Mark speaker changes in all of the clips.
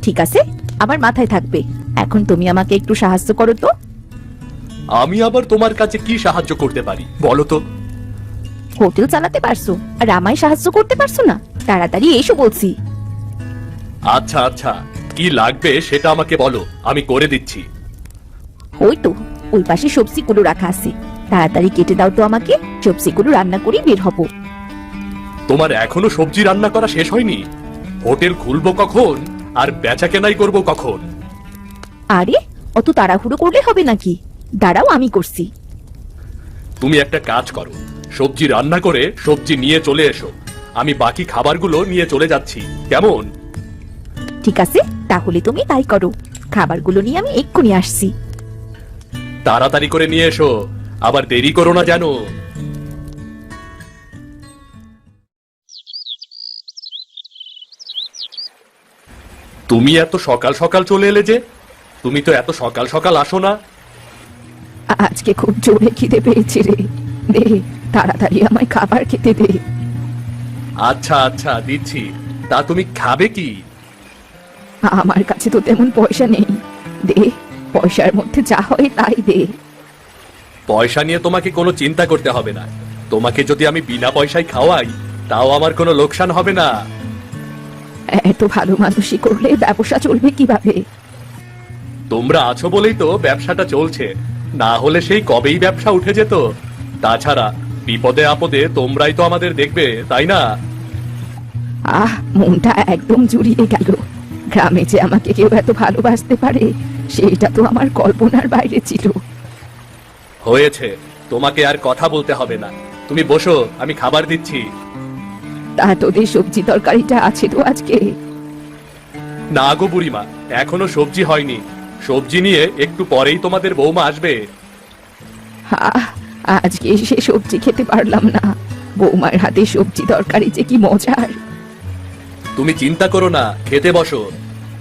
Speaker 1: ঠিক আছে, আমার মাথায় থাকবে। এখন তুমি আমাকে একটু সাহায্য করো তো।
Speaker 2: আমি আবার তোমার কাছে কি সাহায্য করতে পারি বলো তো?
Speaker 1: হোটেল চালাতে পারছো আর আমায় সাহায্য করতে পারছো না? তাড়াতাড়ি এসো বলছি।
Speaker 2: আচ্ছা আচ্ছা, কি লাগবে সেটা আমাকে বলো, আমি করে দিচ্ছি।
Speaker 1: ওই তো ওই পাশে সবজিগুলো রাখা আছে, তাড়াতাড়ি কেটে দাও তো আমাকে, সবজিগুলো রান্না করে বের হবো।
Speaker 2: তোমার এখনো সবজি রান্না করা শেষ হয়নি? হোটেল খুলবো কখন আর বেচা কেনাই করবো কখন?
Speaker 1: আরে অত তাড়াহুড়ো করলে হবে নাকি? দাঁড়াও, আমি করছি।
Speaker 2: তুমি একটা কাজ করো, সবজি রান্না করে সবজি নিয়ে চলে এসো, আমি বাকি খাবারগুলো নিয়ে চলে যাচ্ছি, কেমন?
Speaker 1: ঠিক আছে, তাহলে তুমি তাই করো। খাবারগুলো নিয়ে আমি এক্ষুনি আসছি।
Speaker 2: তাড়াতাড়ি করে নিয়ে এসো, আবার দেরি করো না যেন। তুমি এত সকাল সকাল চলে এলে যে? তুমি তো এত সকাল সকাল আসো না।
Speaker 1: আজকে খুব জোরে খিদে পেয়েছে রে, দে তাড়াতাড়ি আমায় খাবার খেতে দে।
Speaker 2: আচ্ছা আচ্ছা দিচ্ছি, তা তুমি খাবে কি?
Speaker 1: আমার কাছে তো তেমন পয়সা নেই, দে পয়সার মধ্যে যা হয় তাই দে।
Speaker 2: পয়সা নিয়ে তোমাকে কোনো চিন্তা করতে হবে না, তোমাকে যদি আমি বিনা পয়সায় খাওয়াই তাও আমার কোনো লোকসান হবে না।
Speaker 1: এত ভালো মানুষই করলে ব্যবসা চলবে কিভাবে?
Speaker 2: তোমরা আছো বলেই তো ব্যবসাটা চলছে, না হলে সেই কবেই ব্যবসা উঠে যেত। তাছাড়া বিপদে আপদে তোমরাই তো আমাদের দেখবে, তাই না?
Speaker 1: আহ, মনটা একদম জুড়িয়ে গেল। গ্রামে যে আমাকে কেউ এত ভালোবাসতে পারে সেটা তো আমার কল্পনার বাইরে ছিল।
Speaker 2: হয়েছে, তোমাকে আর কথা বলতে হবে না, তুমি বসো, আমি খাবার দিচ্ছি।
Speaker 1: তা তোদের সবজি তরকারিটা আছে তো আজকে?
Speaker 2: না গো বুড়িমা, এখনো সবজি হয়নি, সবজি নিয়ে একটু পরেই তোমাদের বৌমা আসবে।
Speaker 1: আহ, আজকে সে সবজি খেতে পারলাম না। বৌমার হাতে সবজি তরকারি যে কি মজার।
Speaker 2: তুমি চিন্তা করো না, খেতে বসো,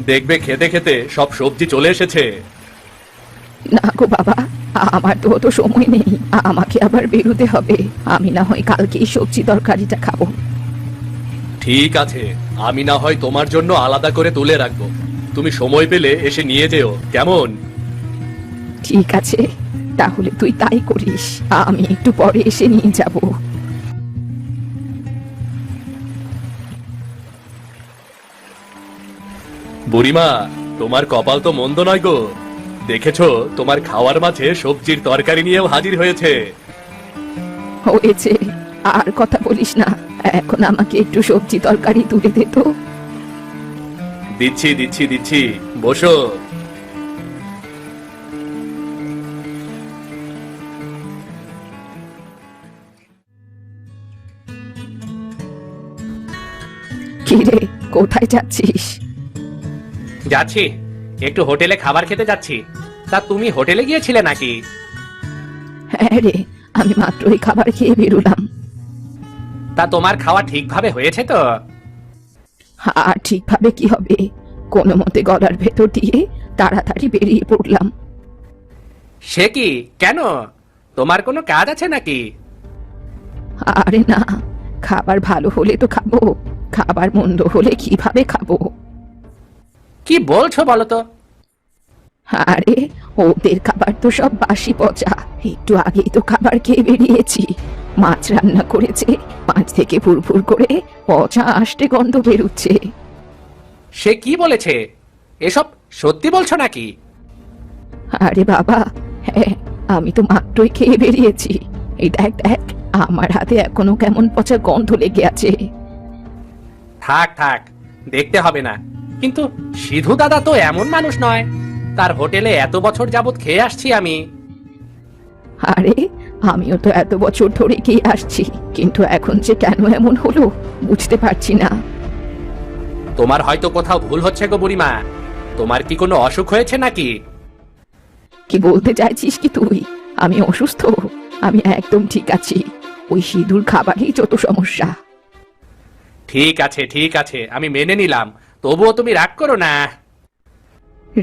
Speaker 2: দেখবে খেতে খেতে সব সবজি চলে এসেছে।
Speaker 1: না গো বাবা, আমার তো অত সময় নেই, আমাকে আবার বেরোতে হবে। আমি না হয় কালকে সবজি তরকারিটা খাবো।
Speaker 2: ঠিক আছে, আমি না হয় তোমার জন্য আলাদা করে তুলে রাখবো, তুমি সময় পেলে এসে নিয়ে যেও, কেমন?
Speaker 1: ঠিক আছে, তাহলে তুই তাই করিস, আমি একটু পরে এসে নিয়ে যাব।
Speaker 2: বুড়িমা, তোমার কপাল তো মন্দ নয় গো, দেখেছো তোমার খাওয়ার মাঝে সবজির তরকারি নিয়েও হাজির হয়েছে।
Speaker 1: হয়েছে, আর কথা বলিস না, এখন আমাকে একটু সবজি তরকারি তুলে দে তো।
Speaker 2: দিচ্ছি দিচ্ছি দিচ্ছি, বসো।
Speaker 1: কি রে, কোথায় যাচ্ছিস?
Speaker 3: যাচ্ছি, একটু হোটেলে খাবার খেতে যাচ্ছি। তা তুমি হোটেলে গিয়েছিলে নাকি?
Speaker 1: হ্যাঁ রে, আমি মাত্রই খাবার খেয়ে বেরোলাম।
Speaker 3: তা তোমার খাওয়া ঠিকভাবে হয়েছে তো?
Speaker 1: আর ঠিকভাবে কি হবে, কোনো মতে গলার ভেতর দিয়ে তাড়াতাড়ি বেরিয়ে পড়লাম।
Speaker 3: সে কি, কেন? তোমার কোনো কাজ আছে নাকি?
Speaker 1: আরে না, খাবার ভালো হলে তো খাবো, খাবার মন্দ হলে কিভাবে খাবো?
Speaker 3: কি বলছো বলো তো?
Speaker 1: আরে ওদের খাবার তো সব বাসি পচা, একটু আগেই তো খাবার খেয়ে বেরিয়েছি। মাছ রান্না করেছে, মাছ থেকে ফুরফুর করে পচা আষ্টে গন্ধ বেরুচ্ছে।
Speaker 3: সে কি বলেছে? এসব সত্যি বলছো নাকি?
Speaker 1: আরে বাবা, হ্যাঁ, আমি তো মাত্রই খেয়ে বেরিয়েছি। এই দেখ দেখ, আমার হাতে এখনো কেমন পচা গন্ধ লেগে আছে।
Speaker 3: থাক থাক, দেখতে হবে না। কিন্তু সিধু দাদা তো এমন মানুষ নয়, তার হোটেলে এত বছর যাবত খেয়ে আসছি আমি।
Speaker 1: আরে আমিও তো এত বছর ধরে খেয়ে আসছি, কিন্তু এখন যে কেন এমন হলো বুঝতে পারছি না।
Speaker 3: তোমার হয়তো কোথাও ভুল হচ্ছে গো বুড়িমা। তোমার কি কোনো অসুখ হয়েছে নাকি?
Speaker 1: কি বলতে চাইছিস কি তুই? আমি অসুস্থ? আমি একদম ঠিক আছি, ওই সিঁদুর খাবারই যত সমস্যা।
Speaker 3: ঠিক আছে ঠিক আছে, আমি মেনে নিলাম, তবুও তুমি রাগ করো না।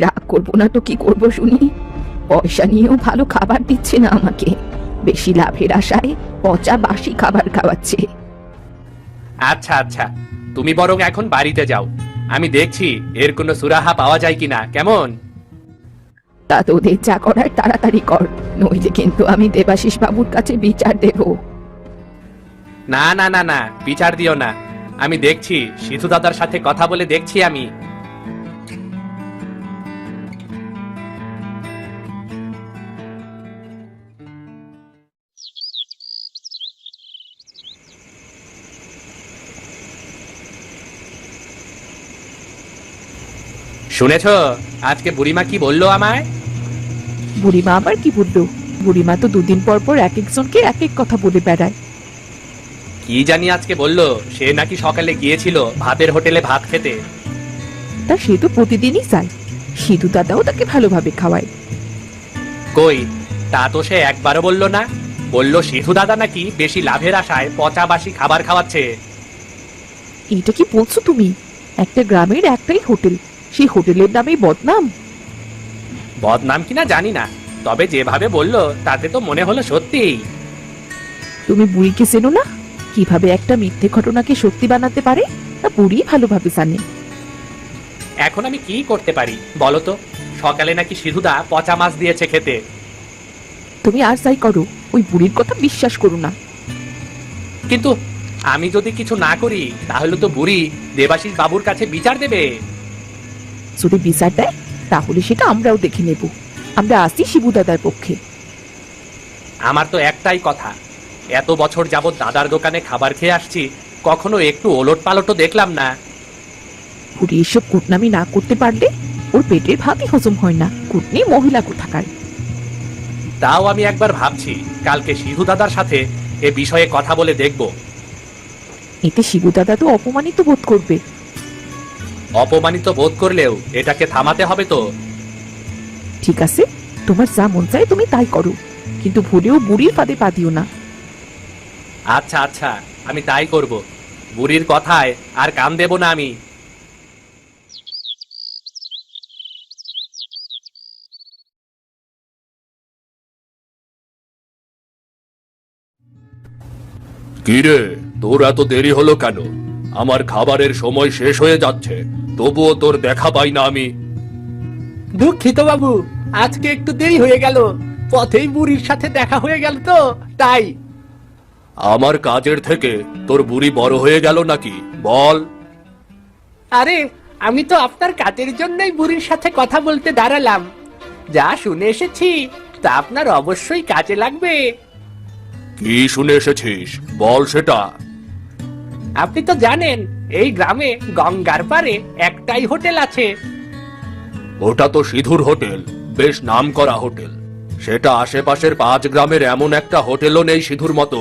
Speaker 1: রাগ করবো না তো কি করবো শুনি? পয়সা নিয়েও ভালো খাবার দিচ্ছে না আমাকে, বেশি লাভের আশায় পচা বাসি খাবার খাওয়াচ্ছে।
Speaker 3: আচ্ছা আচ্ছা, তুমি বরং এখন বাড়িতে যাও, আমি দেখছি এর কোনো সুরাহা পাওয়া যায় কিনা, কেমন?
Speaker 1: তা তোদের যা করার তাড়াতাড়ি কর, নইলে কিন্তু আমি দেবাশিস বাবুর কাছে বিচার দেব।
Speaker 3: না না না না, বিচার দিও না। আমি দেখছি, সিধু দাদার সাথে কথা বলে দেখছি আমি। শুনেছ আজকে বুড়িমা কি বললো আমায়?
Speaker 1: বুড়িমা আবার কি বললো? বুড়িমা তো দুদিন পর পর এক একজনকে এক এক কথা বলে বেড়ায়।
Speaker 3: কি জানি আজকে বললো, সে নাকি সকালে গিয়েছিল ভাতের হোটেলে ভাত খেতে।
Speaker 1: তা সে তো প্রতিদিনই যায়, সিধু দাদাও তাকে ভালোভাবে খাওয়ায়।
Speaker 3: কই, তা তো সে একবারও বললো না। বললো সিধু দাদা নাকি বেশি লাভের আশায় পচা বাসি খাবার খাওয়াচ্ছে।
Speaker 1: এটা কি বলছো তুমি? একটা গ্রামের একটাই হোটেল, সেই হোটেলের নামেই বদনাম।
Speaker 3: বদনাম কিনা জানি না, তবে যেভাবে বললো তাতে তো মনে হলো সত্যিই।
Speaker 1: তুমি বুড়িকে চেনো না? কিভাবে একটা মিথ্যে ঘটনাকে সত্যি বানাতে পারে তা বুড়ি ভালোভাবে জানে।
Speaker 3: এখন আমি কি করতে পারি বলো তো? সকালে নাকি সিধুদা পচা মাছ দিয়েছে খেতে।
Speaker 1: তুমি আর যাই করো, ওই বুড়ির কথা বিশ্বাস করো না।
Speaker 3: কিন্তু আমি যদি কিছু না করি তাহলে তো বুড়ি দেবাশিস বাবুর কাছে বিচার দেবে।
Speaker 1: যদি বিচার দেয় তাহলে সেটা আমরাও দেখে নেব। আমরা আসি শিবু দাদার পক্ষে।
Speaker 3: আমার তো একটাই কথা, এত বছর যাবৎ দাদার দোকানে খাবার খেয়ে আসছি, কখনো একটু ওলট পালটও দেখলাম না।
Speaker 1: বুড়ি এসব কুটনামি না করতে পারলে ওর পেটের ভাতই হজম হয় না, কুটনি মহিলা কোথাকার।
Speaker 3: তাও আমি একবার ভাবছি কালকে সিধু দাদার সাথে এ বিষয়ে কথা বলে দেখব।
Speaker 1: এতে শিবু দাদা তো অপমানিত বোধ করবে।
Speaker 3: অপমানিত বোধ করলেও এটাকে থামাতে হবে তো।
Speaker 1: ঠিক আছে, তোমার যা মন চায় তুমি তাই করো, কিন্তু ভুলেও বুড়ির ফাঁদে পা দিও না।
Speaker 3: আচ্ছা আচ্ছা, আমি তাই করব। বুড়ির কথায় আর কান দেব না আমি।
Speaker 2: কি রে, তোর এত দেরি হলো কেন? আমার খাবারের সময় শেষ হয়ে যাচ্ছে, তবুও তোর দেখা পাই না আমি।
Speaker 3: দুঃখিত বাবু, আজকে একটু দেরি হয়ে গেল, পথেই বুড়ির সাথে দেখা হয়ে গেল তো তাই।
Speaker 2: আমার কাজের থেকে তোর বুড়ি বড় হয়ে গেল নাকি বল?
Speaker 3: আরে আমি তো আপনার কাজের জন্যই বুড়ির সাথে কথা বলতে দাঁড়ালাম। যা শুনে এসেছি তা আপনার অবশ্যই কাজে লাগবে।
Speaker 2: কি শুনে এসেছিস বল সেটা।
Speaker 3: আপনি তো জানেন এই গ্রামে গঙ্গার পারে একটাই হোটেল আছে।
Speaker 2: ওটা তো সিধুর হোটেল, বেশ নাম করা হোটেল। সেটা আশেপাশের 5 গ্রামের এমন একটা হোটেলও নেই সিধুর মতো।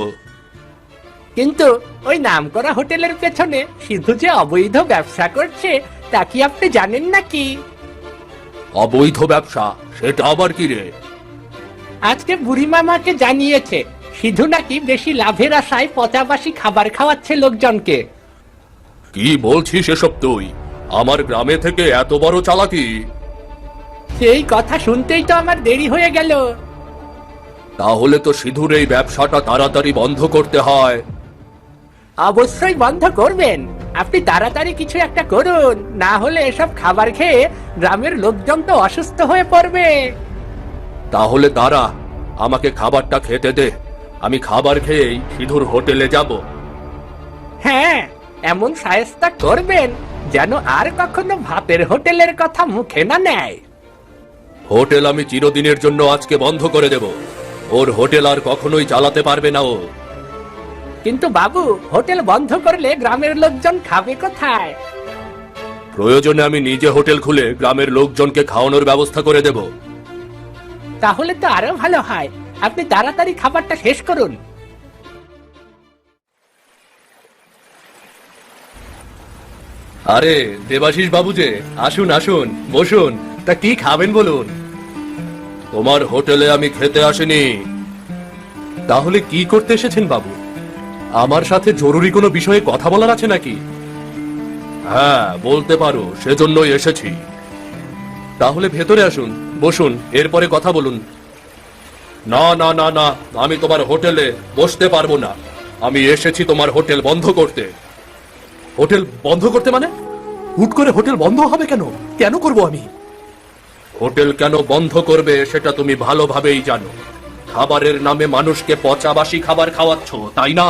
Speaker 3: কিন্তু ওই নামকরা হোটেলের পেছনে সিধু যে অবৈধ ব্যবসা করছে তা কি আপনি জানেন নাকি?
Speaker 2: অবৈধ ব্যবসা? সেটা আবার কি রে?
Speaker 3: আজকে বুড়ি মামাকে জানিয়েছে সিধু নাকি বেশি লাভের আশায় পচাবাসি খাবার খাওয়াচ্ছে লোকজনকে।
Speaker 2: কি বলছিস এসব তুই? আমার গ্রামে থেকে এত বড় চালাকি?
Speaker 3: সেই কথা শুনতেই তো আমার দেরি হয়ে গেল।
Speaker 2: তাহলে তো সিধুর এই ব্যবসাটা তাড়াতাড়ি বন্ধ করতে হয়।
Speaker 3: অবশ্যই বন্ধ করবেন। আপনি তাড়াতাড়ি কিছু একটা করুন, না হলে এসব খাবার খেয়ে গ্রামের লোকজন তো অসুস্থ হয়ে পড়বে।
Speaker 2: তাহলে দাঁড়া, আমাকে খাবারটা খেতে দে। আমি খাবার খেয়েই সিধুর হোটেলে যাব।
Speaker 3: হ্যাঁ, এমন শায়েস্তা করবেন যেন আর কখনো ভাতের হোটেলের কথা মুখে না নেয়।
Speaker 2: হোটেল আমি চিরদিনের জন্য আজকে বন্ধ করে দেব। ওর হোটেল আর কখনোই চালাতে পারবে না ও।
Speaker 3: কিন্তু বাবু, হোটেল বন্ধ করলে গ্রামের লোকজন খাবে কোথায়?
Speaker 2: প্রয়োজনে আমি নিজে হোটেল খুলে গ্রামের লোকজনকে খাওয়ানোর ব্যবস্থা করে দেব।
Speaker 3: তাহলে তো আরো ভালো হয়। আপনি তাড়াতাড়ি খাবারটা শেষ করুন।
Speaker 2: আরে দেবাশিস বাবু যে, আসুন আসুন, বসুন। তা কি খাবেন বলুন? তোমার হোটেলে আমি খেতে আসিনি। তাহলে কি করতে এসেছেন বাবু? আমার সাথে জরুরি কোনো বিষয়ে কথা বলার আছে নাকি? হ্যাঁ বলতে পারো, সেজন্যই এসেছি। তাহলে ভেতরে আসুন, বসুন, এরপরে কথা বলুন। না না না না, আমি তোমার হোটেলে বসতে পারবো না। আমি এসেছি তোমার হোটেল বন্ধ করতে। হোটেল বন্ধ করতে মানে? হুট করে হোটেল বন্ধ হবে কেন? কেন করব আমি? হোটেল কেন বন্ধ করবে সেটা তুমি ভালোভাবেই জানো। খাবারের নামে মানুষকে পচা বাসি খাবার খাওয়াচ্ছ, তাই না?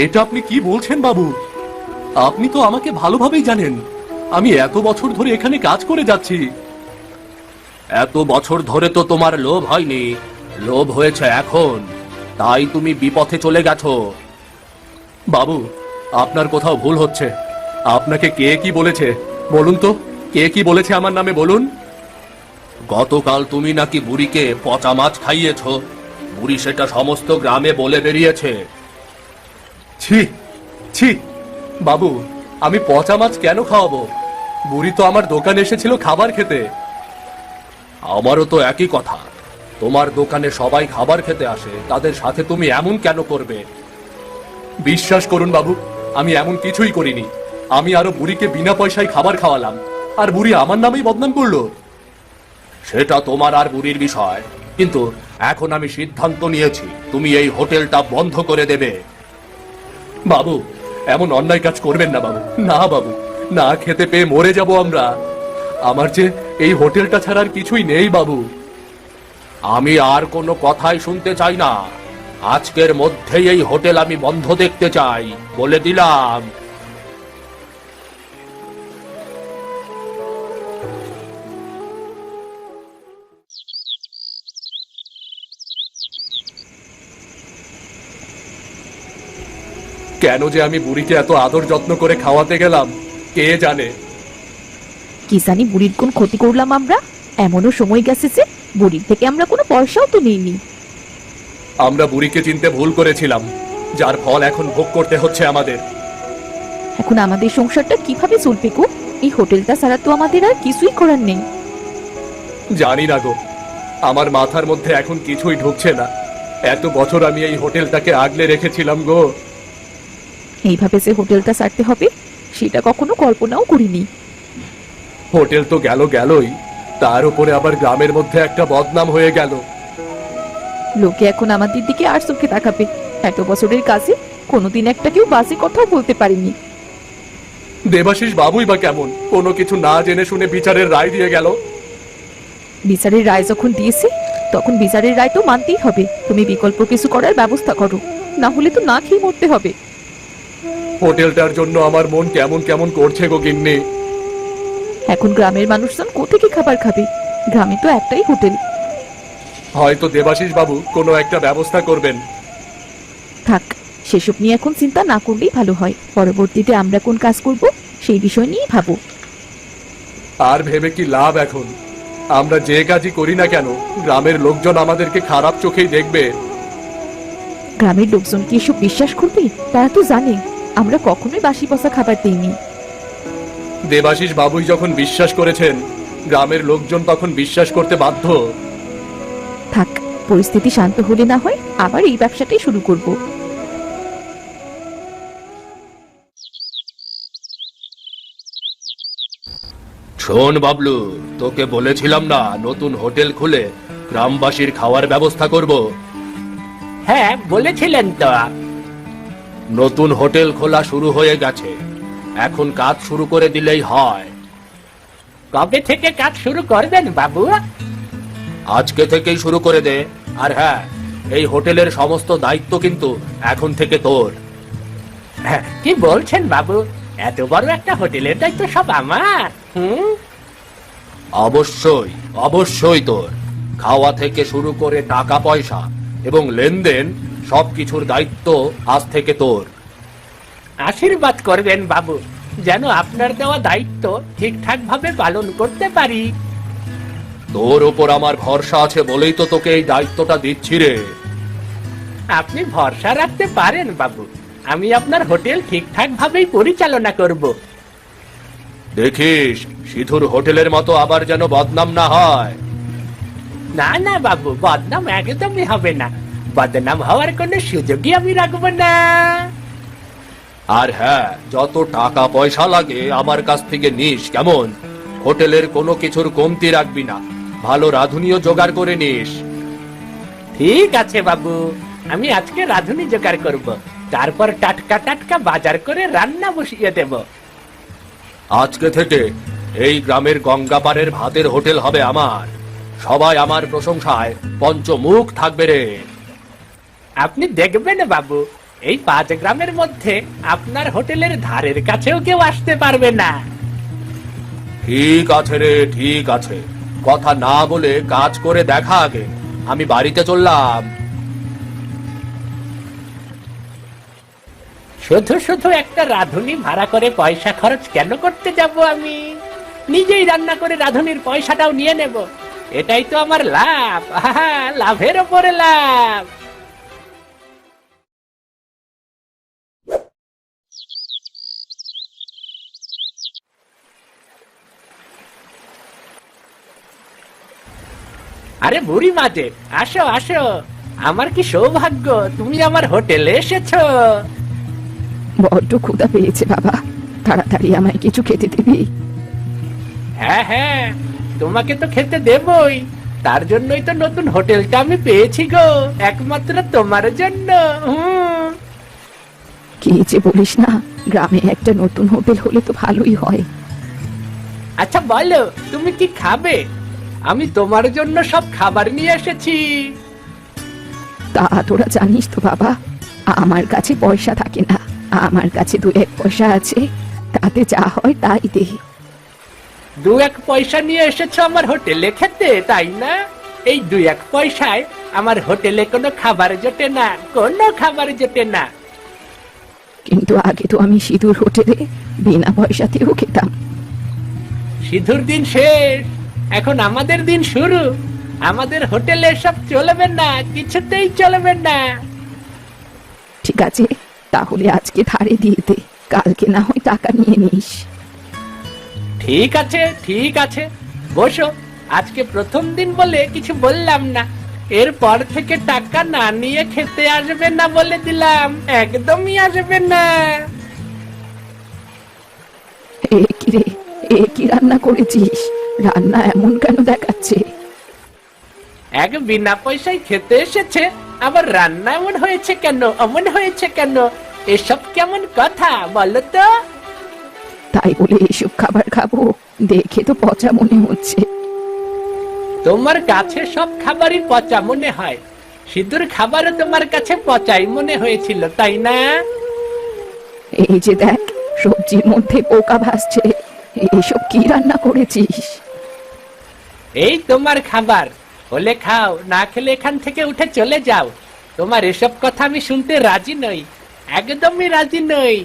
Speaker 2: এটা আপনি কি বলছেন বাবু? আপনি তো আমাকে ভালোভাবেই জানেন। আমি এত বছর ধরে এখানে কাজ করে যাচ্ছি। এত বছর ধরে তো তোমার লোভ হয়নি, লোভ হয়েছে এখন, তাই তুমি বিপথে চলে গেছো। বাবু, আপনার কোথাও ভুল হচ্ছে। আপনাকে কে কি বলেছে বলুন তো? কে কি বলেছে আমার নামে বলুন? গতকাল তুমি নাকি বুড়িকে পচা মাছ খাইয়েছ, বুড়ি সেটা সমস্ত গ্রামে বলে বেরিয়েছে। ছি ছি বাবু, আমি পচা মাছ কেন খাওয়াবো? বুড়ি তো আমার দোকানে এসেছিল খাবার খেতে। আমারও তো একই কথা। তোমার দোকানে সবাই খাবার খেতে আসে, তাদের সাথে তুমি এমন কেন করবে? বিশ্বাস করুন বাবু, আমি এমন কিছুই করিনি। আমি আরো বুড়িকে বিনা পয়সায় খাবার খাওয়ালাম, আর বুড়ি আমার নামেই বদনাম করলো। সেটা তোমার আর বুড়ির বিষয়, কিন্তু এখন আমি সিদ্ধান্ত নিয়েছি তুমি এই হোটেলটা বন্ধ করে দেবে। বাবু, এমন অন্যায় কাজ করবেন না বাবু। না বাবু, না খেতে পেয়ে মরে যাব আমরা। আমার যে এই হোটেলটা ছাড়া আর কিছুই নেই বাবু। আমি আর কোনো কথাই শুনতে চাই না। আজকের মধ্যেই এই হোটেল আমি বন্ধ দেখতে চাই, বলে দিলাম। কেন যে আমি বুড়িকে এত আদর যত্ন করে খাওয়াতে গেলাম কে জানে।
Speaker 1: কি জানি বুড়ির কোন ক্ষতি করলাম আমরা? এমনও সময় গেছে যে বুড়ির থেকে আমরা কোনো পয়সাও তো নিইনি।
Speaker 2: আমরা বুড়িকে চিনতে ভুল করেছিলাম, যার ফল এখন ভোগ করতে হচ্ছে আমাদের।
Speaker 1: এখন আমাদের সংসারটা কিভাবে চলবে গো? এই হোটেলটা ছাড়া তো আমাদের আর কিছুই করার নেই।
Speaker 2: জানি না গো, আমার মাথার মধ্যে এখন কিছুই ঢুকছে না। এত বছর আমি এই হোটেলটাকে আগলে রেখেছিলাম গো।
Speaker 1: এইভাবে যে হোটেলটা ছাড়তে হবে সেটা কখনো কল্পনাও করিনি।
Speaker 2: হোটেল তো গেলই, তার উপরে আবার গ্রামের মধ্যে একটা বদনাম হয়ে গেল।
Speaker 1: লোকে এখন আমাদের দিকে আর চোখে তাকাবে। এত বছরের কাজে কোনোদিন একটা কেউ বাজে কথাও বলতে পারেনি।
Speaker 2: দেবাশিস বাবুই বা কেমন কোনো কিছু না জেনে শুনে বিচারের রায় দিয়ে গেল।
Speaker 1: বিচারের রায় যখন দিয়েছে তখন বিচারের রায় তো মানতেই হবে। তুমি বিকল্প কিছু করার ব্যবস্থা করো, না হলে তো না খেয়ে মরতে হবে।
Speaker 2: হোটেলটার জন্য আমার মন কেমন কেমন করছে গো গিন্নি।
Speaker 1: এখন গ্রামের মানুষজন কোথেকে খাবার খাবে? গ্রামে তো একটাই হোটেল।
Speaker 2: হয়তো দেবাশিস বাবু কোনো একটা ব্যবস্থা করবেন।
Speaker 1: থাক, সেসব নিয়ে এখন চিন্তা না করলেই ভালো হয়। পরবর্তীতে আমরা কোন কাজ করব সেই বিষয় নিয়েই ভাবো।
Speaker 2: আর ভেবে কি লাভ এখন? আমরা যে কাজই করি না কেন গ্রামের লোকজন আমাদেরকে খারাপ চোখেই দেখবে।
Speaker 1: গ্রামের লোকজন কি এসব বিশ্বাস করবে? তারা তো জানে আমরা কখনোই বাসি পচা খাবার দিইনি।
Speaker 2: দেবাশিস বাবুই যখন বিশ্বাস করেছেন, গ্রামের লোকজন তখন বিশ্বাস করতে বাধ্য।
Speaker 1: থাক, পরিস্থিতি শান্ত হলে না হয় আবার এই ব্যবসাটাই শুরু করব।
Speaker 2: শোন বাবলু, তোকে বলেছিলাম না নতুন হোটেল খুলে গ্রামবাসীর খাওয়ার ব্যবস্থা করব।
Speaker 3: হ্যাঁ, বলেছিলেন তো।
Speaker 2: নতুন হোটেল খোলা শুরু হয়ে গেছে, এখন কাজ শুরু করে দিলেই হয়।
Speaker 3: কবে থেকে কাজ শুরু করবেন বাবু?
Speaker 2: আজকে থেকেই শুরু করে দে। আর হ্যাঁ, এই হোটেলের সমস্ত দায়িত্ব কিন্তু এখন থেকে তোর।
Speaker 3: হ্যাঁ, কি বলছেন বাবু? এত বড় একটা হোটেলের দায়িত্ব সব আমার?
Speaker 2: অবশ্যই অবশ্যই তোর। খাওয়া থেকে শুরু করে টাকা পয়সা এবং লেনদেন সবকিছুর দায়িত্ব আজ থেকে তোর।
Speaker 3: আশীর্বাদ করবেন বাবু, যেন আপনার দেওয়া দায়িত্ব ঠিকঠাক ভাবে পালন করতে পারি।
Speaker 2: তোর ওপর আমার ভরসা আছে বলেই তো তোকে এই দায়িত্বটা দিচ্ছি রে।
Speaker 3: আপনি ভরসা রাখতে পারেন বাবু, আমি আপনার হোটেল ঠিকঠাক ভাবেই পরিচালনা করব।
Speaker 2: দেখিস সিধুর হোটেলের মতো আবার যেন বদনাম না হয়।
Speaker 3: না না বাবু, বদনাম একদমই হবে না। বদনাম হওয়ার কোনো সুযোগই আমি রাখবো না।
Speaker 2: আর হ্যাঁ, যত টাকা পয়সা লাগে আমার কাছ থেকে নিস, কেমন? হোটেলের কোনো কিছুর কমতি রাখবি না, ভালো রাঁধুনিও জোগাড় করে নিস।
Speaker 3: ঠিক আছে বাবু, আমি আজকে রাঁধুনি জোগাড় করব, তারপর টাটকা টাটকা বাজার করে রান্না বসিয়ে দেব।
Speaker 2: আজকে থেকে এই গ্রামের গঙ্গাপাড়ের ভাতের হোটেল হবে আমার। সবাই আমার প্রশংসায় পঞ্চমুখ থাকবে রে।
Speaker 3: আপনি দেখবেন বাবু, এই 5 গ্রামের মধ্যে আপনার হোটেলের ধারের কাছেও কেউ আসতে পারবে না।
Speaker 2: ঠিক আছে রে, ঠিক আছে। কথা না বলে কাজ করে দেখা আগে। আমি বাড়িতে চললাম।
Speaker 3: শুধু শুধু একটা রাঁধুনি ভাড়া করে পয়সা খরচ কেন করতে যাব আমি? নিজেই রান্না করে রাঁধুনির পয়সাটাও নিয়ে নেব। এটাই তো আমার লাভ। আহা, লাভের ওপরে লাভ। আরে বুড়ি মাঝে, আসো আসো। আমার কি সৌভাগ্য, তুমি আমার হোটেলে এসেছো।
Speaker 1: বড্ড ক্ষুধা পেয়েছে বাবা, তাড়াতাড়ি আমায় কিছু খেতে দিবি?
Speaker 3: হ্যাঁ হ্যাঁ, তোমাকে তো খেতে দেবই। তার জন্যই তো নতুন হোটেলটা আমি পেয়েছি গো, একমাত্র তোমার জন্য।
Speaker 1: কি যে বলিস না, গ্রামে একটা নতুন হোটেল হলে তো ভালোই হয়।
Speaker 3: আচ্ছা বলো, তুমি কি খাবে? আমি তোমার জন্য সব খাবার নিয়ে এসেছি।
Speaker 1: তা তোরা জানিস তো বাবা, আমার কাছে পয়সা থাকে না। আমার কাছে 2-1 পয়সা আছে, তাতে যা হয় তাই দে।
Speaker 3: 2-1 পয়সা নিয়ে এসেছো আমার হোটেলে খেতে, তাই না? এই 2-1 পয়সায় আমার হোটেলে কোনো খাবার জোটে না, কোনো খাবার জোটে না।
Speaker 1: কিন্তু আগে তো আমি সিঁদুর হোটেলে বিনা পয়সাতেও খেতাম।
Speaker 3: সিধুর দিন শেষ, এখন আমাদের দিন শুরু। আমাদের হোটেলে সব চলবে না, কিছুতেই চলবে না।
Speaker 1: ঠিক আছে, তাহলে আজকে ধারে দিয়ে দে, কালকে না হয় টাকা নিয়ে নিস।
Speaker 3: ঠিক আছে ঠিক আছে, বসো। আজকে প্রথম দিন বলে কিছু বললাম না, এরপর থেকে টাকা না নিয়ে খেতে আসবে না বলে দিলাম, একদমই আসবে না।
Speaker 1: এ কি রে, এ কি রান্না করেছিস? রান্না এমন কেন দেখাচ্ছে?
Speaker 3: এক বিনা পয়সায় খেতে এসেছে, আবার রান্না এমন হয়েছে কেন, অমন হয়েছে কেন? এসব কেমন কথা বলো তো?
Speaker 1: তাই বলে এসব খাবার খাবো? দেখে তো পচা মনে হচ্ছে।
Speaker 3: তোমার কাছে সব খাবারই পচা মনে হয়, সিঁদুর খাবারও তোমার কাছে পচাই মনে হয়েছিল, তাই না?
Speaker 1: এই যে দেখ, সবজির মধ্যে পোকা ভাসছে। এসব কি রান্না করেছিস?
Speaker 3: এই তোমার খাবার, হলে খাও, না খেলে এখান থেকে উঠে চলে যাও। তোমার এসব কথা আমি শুনতে রাজি নই, একদমই রাজি নই।